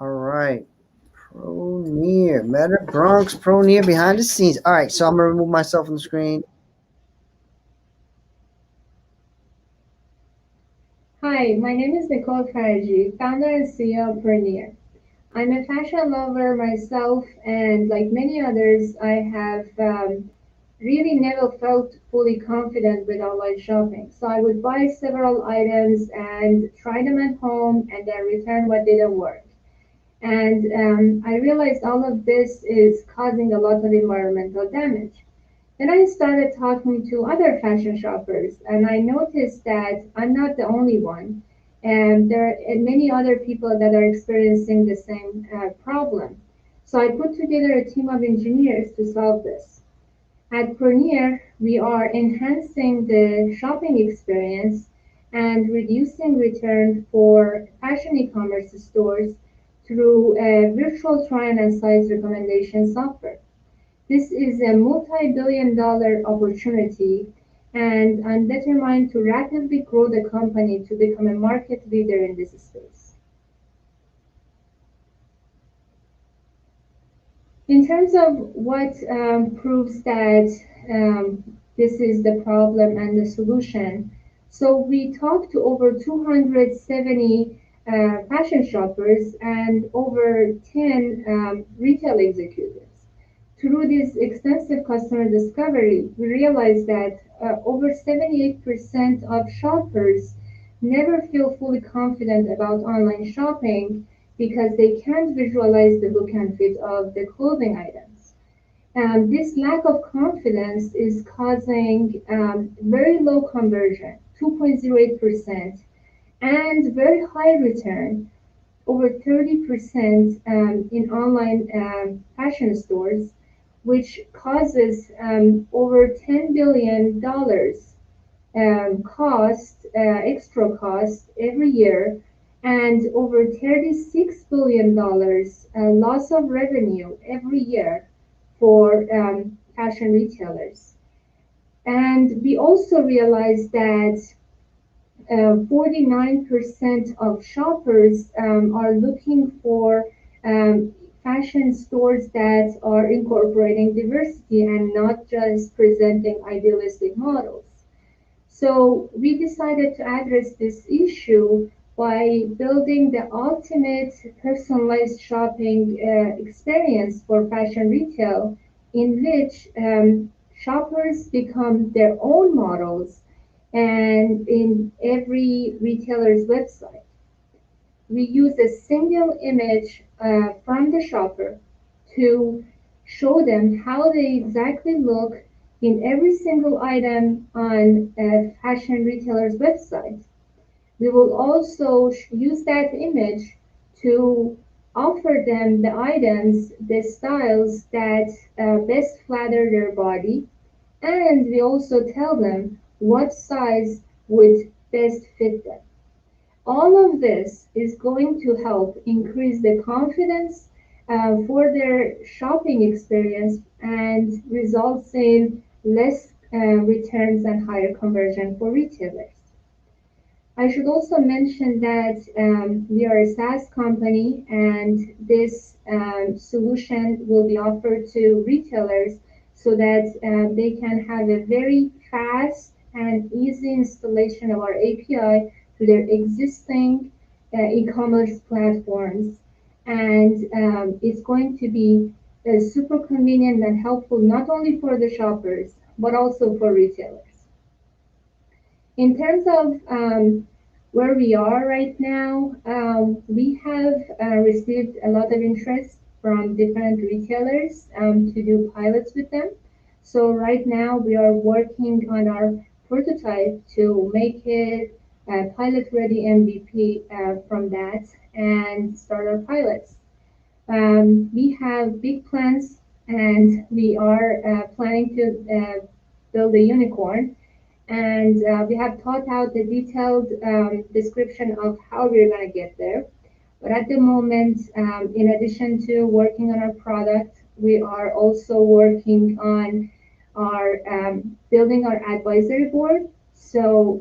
All right. Proneer. MetaBronx Proneer behind the scenes. All right, so I'm gonna remove myself from the screen. Hi, my name is Nicole Faragi, founder and CEO of Vernier. I'm a fashion lover myself, and like many others, I have really never felt fully confident with online shopping. So I would buy several items and try them at home and then return what didn't work. And I realized all of this is causing a lot of environmental damage. Then I started talking to other fashion shoppers, and I noticed that I'm not the only one. And there are many other people that are experiencing the same problem. So I put together a team of engineers to solve this. At Premier, we are enhancing the shopping experience and reducing return for fashion e-commerce stores through a virtual try-on size recommendation software. This is a multi-billion-dollar opportunity, and I'm determined to rapidly grow the company to become a market leader in this space. In terms of what proves that this is the problem and the solution, so we talked to over 270 fashion shoppers and over 10 retail executives. Through this extensive customer discovery, we realized that over 78% of shoppers never feel fully confident about online shopping because they can't visualize the look and fit of the clothing items. And this lack of confidence is causing very low conversion, 2.08%, and very high return, over 30% in online fashion stores, which causes over $10 billion extra cost every year, and over $36 billion loss of revenue every year for fashion retailers. And we also realized that 49% of shoppers are looking for fashion stores that are incorporating diversity and not just presenting idealistic models. So we decided to address this issue by building the ultimate personalized shopping experience for fashion retail, in which shoppers become their own models and in every retailer's website. We use a single image from the shopper to show them how they exactly look in every single item on a fashion retailer's website. We will also use that image to offer them the items, the styles that best flatter their body, and we also tell them what size would best fit them. All of this is going to help increase the confidence for their shopping experience and results in less returns and higher conversion for retailers. I should also mention that we are a SaaS company, and this solution will be offered to retailers so that they can have a very fast and easy installation of our API to their existing e-commerce platforms. And it's going to be super convenient and helpful not only for the shoppers, but also for retailers. In terms of where we are right now, we have received a lot of interest from different retailers to do pilots with them. So right now we are working on our prototype to make it a pilot-ready MVP from that and start our pilots. We have big plans, and we are planning to build a unicorn, and we have thought out the detailed description of how we're going to get there. But at the moment, in addition to working on our product, we are also working on our building our advisory board. So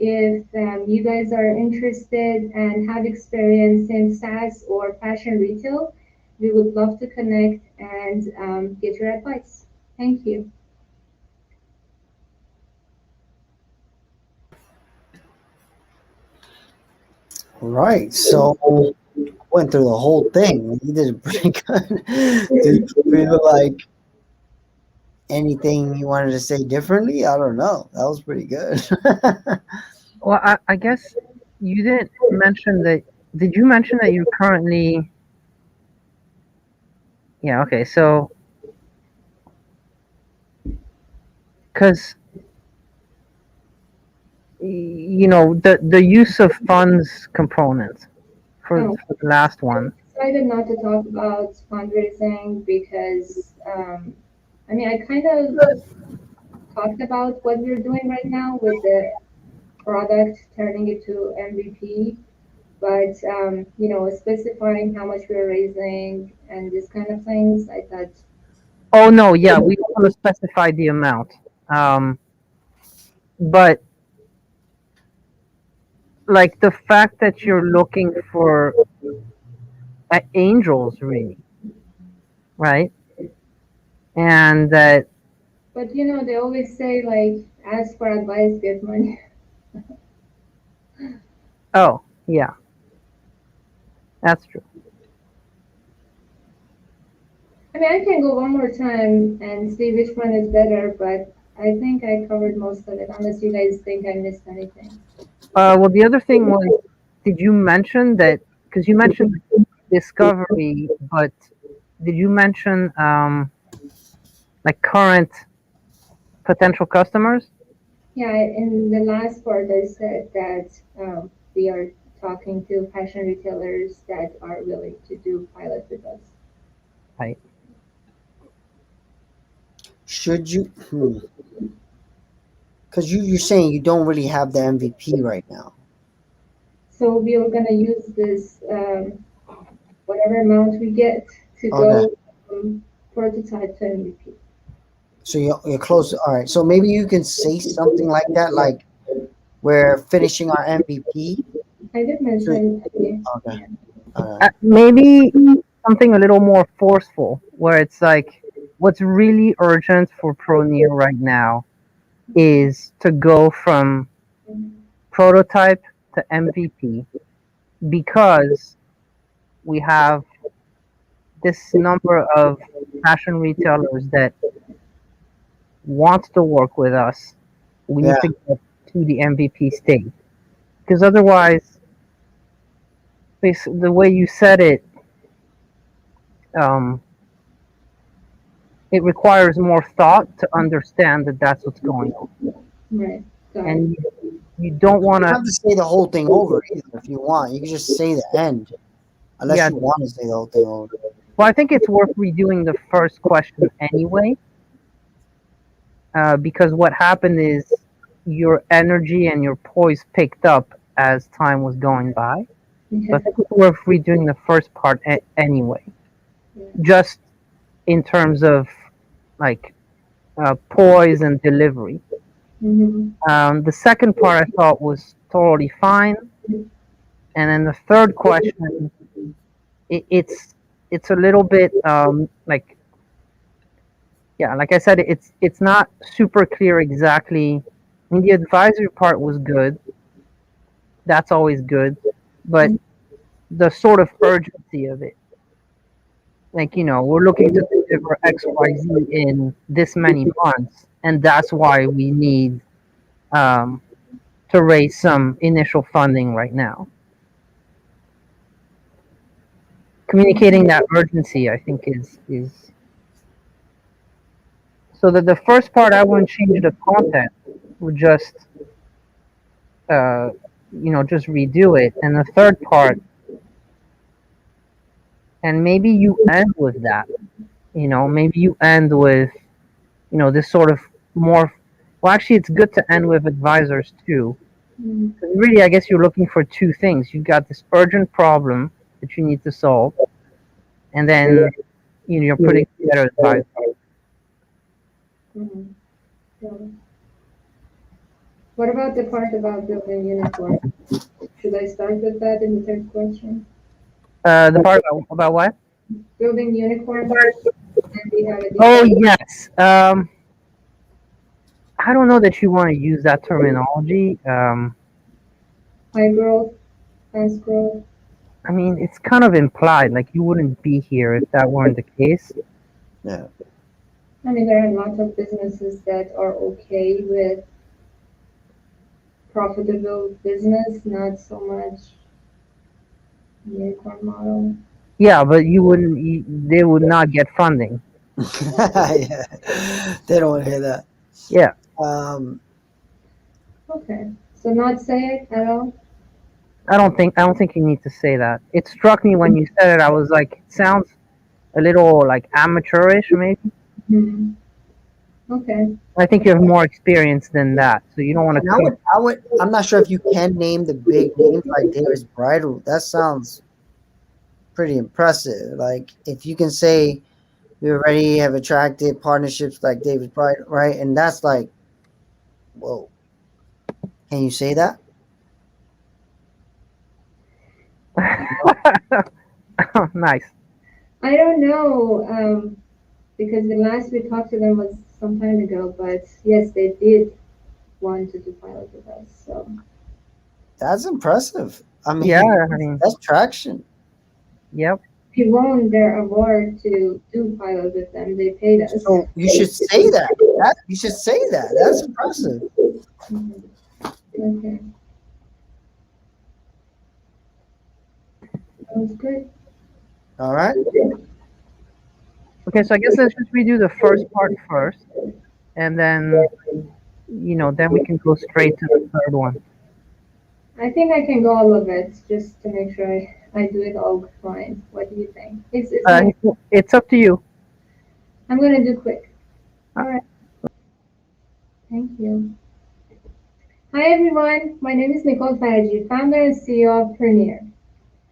If you guys are interested and have experience in SaaS or fashion retail, we would love to connect and get your advice. Thank you. Right. So went through the whole thing. You did pretty good. Do you feel like anything you wanted to say differently? I don't know. That was pretty good. Well, I guess you didn't mention that. Did you mention that you currently? Yeah. Okay. So, because the use of funds component Oh, for the last one. decided not to talk about fundraising because, I mean, I kind of talked about what we're doing right now with the product, turning it to MVP, but specifying how much we're raising and this kind of things, I thought, Oh no. Yeah, we don't want to specify the amount. Um, but like the fact that you're looking for angels, really, right? And that. but they always say like, ask for advice, get money. Oh yeah, that's true. I mean, I can go one more time and see which one is better, but I think I covered most of it, unless you guys think I missed anything. Well, the other thing was, did you mention that? Because you mentioned discovery, but did you mention like current potential customers? Yeah, in the last part, I said that we are talking to fashion retailers that are willing to do pilot with us. Right. Should you? Because you're saying you don't really have the MVP right now. So we are gonna use this whatever amount we get to Okay. go from prototype to MVP. So you're close. All right. So maybe you can say something like that, like we're finishing our MVP. I did So mention, okay. yeah. Maybe something a little more forceful, where it's like, what's really urgent for ProNear right now is to go from prototype to MVP, because we have this number of fashion retailers that want to work with us. We Yeah. need to get to the MVP stage, because otherwise, the way you said it, um, it requires more thought to understand that that's what's going on, Right, got it. and you don't You want don't to. have to say the whole thing over either if you want. You can just say the end, unless Yeah. you want to say the whole thing over. Well, I think it's worth redoing the first question anyway, because what happened is your energy and your poise picked up as time was going by. So I Yeah, think it's worth redoing the first part anyway, yeah. just in terms of like poise and delivery. Mm-hmm. The second part I thought was totally fine, and then the third question, it's a little bit like, yeah, like I said, it's not super clear exactly. I mean, the advisory part was good. That's always good, but the sort of urgency of it, like, we're looking to deliver XYZ in this many months, and that's why we need um, to raise some initial funding right now. Communicating that urgency, I think, is so that the first part I wouldn't change the content, would just uh, just redo it, and the third part, and maybe you end with that. Maybe you end with this sort of more. Well, actually, it's good to end with advisors too. Mm-hmm. 'Cause really, I guess you're looking for two things. You've got this urgent problem that you need to solve, and then you're putting together advisors. Mm-hmm. What about the part about building unicorn? Should I start with that in the third question? The part about what? Building unicorns, and we have a Oh detailed yes. I don't know that you want to use that terminology. high growth, fast growth. I mean, it's kind of implied, like you wouldn't be here if that weren't the case. Yeah. I mean, there are lots of businesses that are okay with profitable business, not so much unicorn model. Yeah, but you wouldn't. They would not get funding. Yeah. They don't want to hear that. Yeah, Um, Okay, so not say it at all. I don't think. I don't think you need to say that. It struck me when you said it. I was like, it sounds a little like amateurish, maybe. Hmm. Okay. I think you have more experience than that, so you don't want to and come. I'm not sure if you can name the big names like David's Bridal. That sounds pretty impressive. Like if you can say we already have attracted partnerships like David's Bridal, right? And that's like, whoa. Can you say that? Nice. I don't know, because the last we talked to them was some time ago, but yes, they did want to do pilot with us. So That's impressive. I Yeah, mean, I mean, that's traction. yep. we won their award to do pilot with them. They paid us. So you should say that. You should say that. That's impressive. Mhm. Okay, sounds good. All right. Okay, so I guess let's just redo the first part first, and then then we can go straight to the third one. I think I can go all of it just to make sure I do it all fine. What do you think? It's Uh, my. it's up to you. I'm gonna do quick. Uh, All right. Thank you. Hi everyone. My name is Nicole Faraji, founder and CEO of Premier.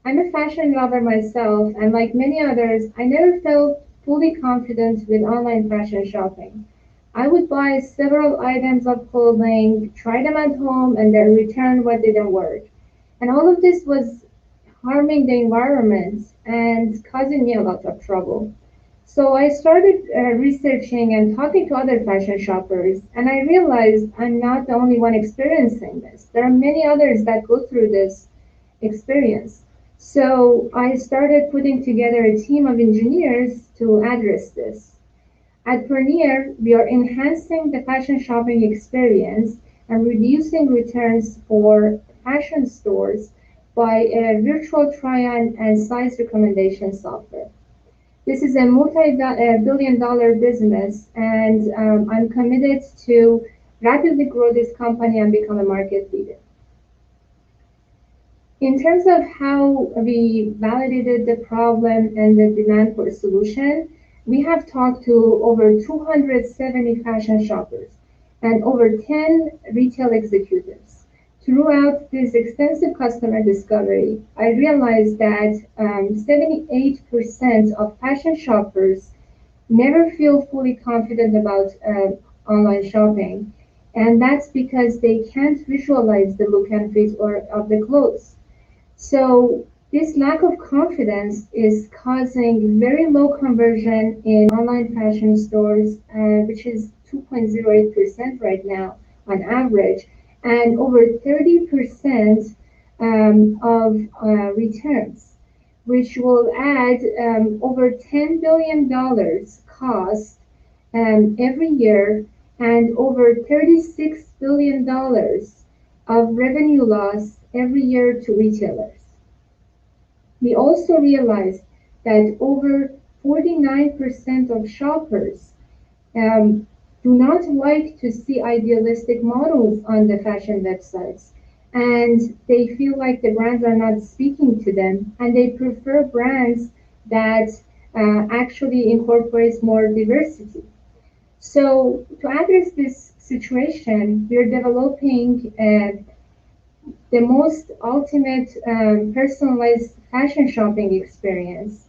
I'm a fashion lover myself, and like many others, I never felt fully confident with online fashion shopping. I would buy several items of clothing, try them at home, and then return what didn't work. And all of this was harming the environment and causing me a lot of trouble. So I started researching and talking to other fashion shoppers, and I realized I'm not the only one experiencing this. There are many others that go through this experience. So I started putting together a team of engineers to address this. At Pernier, we are enhancing the fashion shopping experience and reducing returns for fashion stores by a virtual try-on and size recommendation software. This is a multi-billion dollar business, and I'm committed to rapidly grow this company and become a market leader. In terms of how we validated the problem and the demand for a solution, we have talked to over 270 fashion shoppers and over 10 retail executives. Throughout this extensive customer discovery, I realized that 78% of fashion shoppers never feel fully confident about online shopping, and that's because they can't visualize the look and fit or of the clothes. So this lack of confidence is causing very low conversion in online fashion stores, which is 2.08% right now on average, and over 30% of returns, which will add over $10 billion cost every year and over $36 billion of revenue loss every year to retailers. We also realized that over 49% of shoppers um, do not like to see idealistic models on the fashion websites. And they feel like the brands are not speaking to them, and they prefer brands that actually incorporates more diversity. So to address this situation, we're developing the most ultimate personalized fashion shopping experience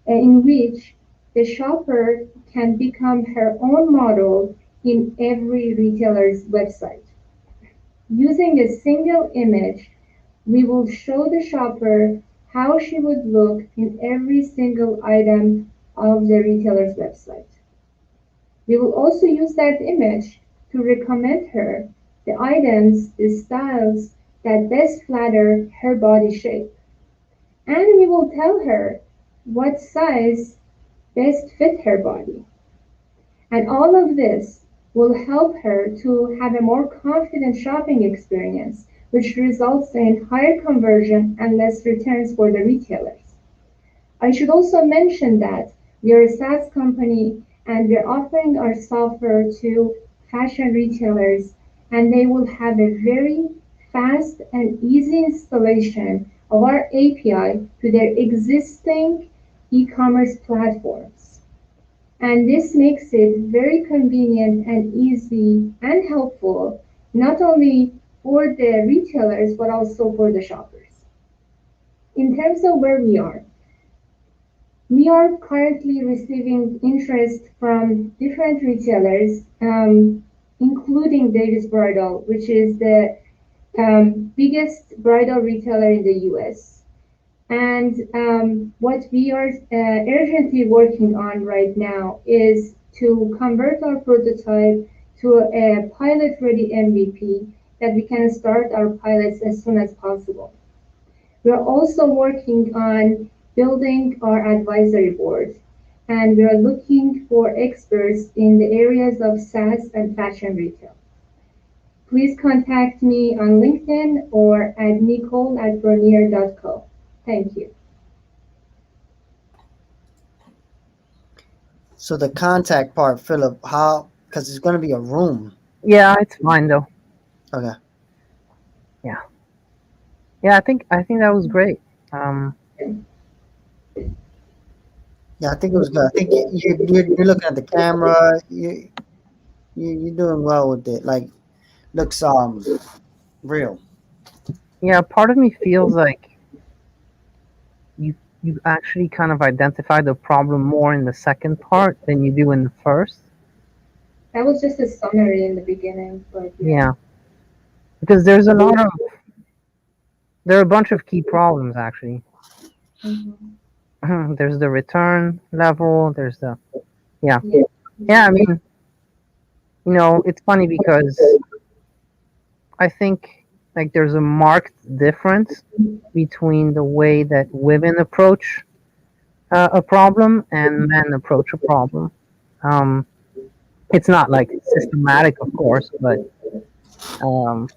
in which the shopper can become her own model in every retailer's website. Using a single image, we will show the shopper how she would look in every single item of the retailer's website. We will also use that image to recommend her the items, the styles that best flatter her body shape. And we will tell her what size best fit her body. And all of this will help her to have a more confident shopping experience, which results in higher conversion and less returns for the retailers. I should also mention that we are a SaaS company and we're offering our software to fashion retailers, and they will have a very fast and easy installation of our API to their existing e-commerce platforms. And this makes it very convenient and easy and helpful, not only for the retailers, but also for the shoppers. In terms of where we are currently receiving interest from different retailers, including Davis Bridal, which is the biggest bridal retailer in the US. And what we are urgently working on right now is to convert our prototype to a pilot ready MVP that we can start our pilots as soon as possible. We are also working on building our advisory board, and we are looking for experts in the areas of SaaS and fashion retail. Please contact me on LinkedIn or at nicole@bronier.co. Thank you. So the contact part, Philip, how? Because it's going to be a room. Yeah, it's fine though. Okay. Yeah, yeah. I think that was great. Um, Yeah, I think it was good. I think you're looking at the camera. You're doing well with it. Like, looks real. yeah, part of me feels like you you actually kind of identify the problem more in the second part than you do in the first. That was just a summary in the beginning, but yeah. Yeah, because there are a bunch of key problems actually. Mhm. There's the return level. There's the yeah, Yeah. yeah. I mean, it's funny because I think like there's a marked difference between the way that women approach a problem and men approach a problem. Um, it's not like systematic, of course, but um,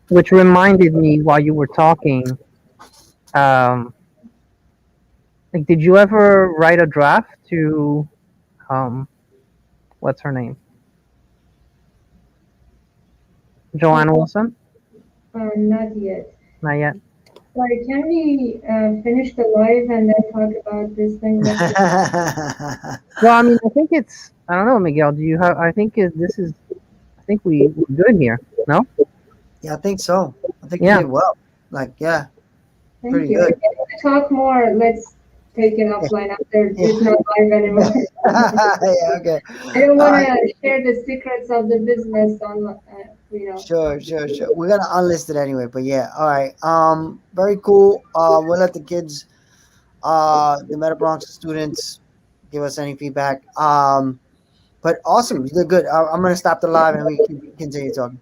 which reminded me while you were talking. Um, like, did you ever write a draft to um, what's her name, Joanne Wilson? Not yet. Not yet. Sorry, can we finish the live and then talk about this thing later? Well, I mean, I think it's. I don't know, Miguel. Do you have? I think this is. I think we're good here. No? Yeah, I think so. I think you Yeah. did well. Like, yeah, Thank pretty you. If good. you want to talk more, let's take it offline after Yeah. it's not live anymore. Yeah, okay. I don't All want right. to share the secrets of the business on, Sure. We're gonna unlist it anyway, but yeah. All right. Very cool. We'll let the kids, the MetaBronx students, give us any feedback. But awesome. You did good. I'm gonna stop the live and we can continue talking.